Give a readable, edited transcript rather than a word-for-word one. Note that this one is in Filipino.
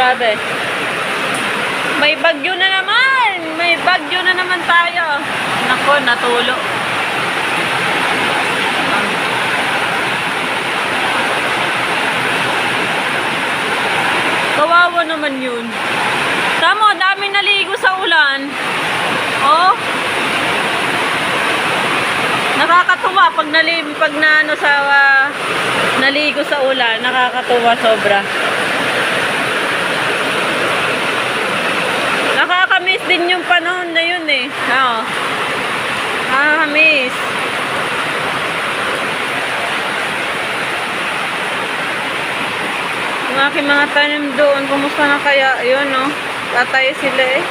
Grabe. May bagyo na naman. May bagyo na naman tayo. Nako, natulo. Kawawa naman yun. Tama, dami naligo sa ulan. Oh. Nakakatuwa pag naligo sa ulan, nakakatuwa sobra. Nakakamiss din yung panahon na yun eh. Oo. Nakakamiss. Yung aking mga tanim doon, kumusta na kaya? Yun, no? Tatay sila eh.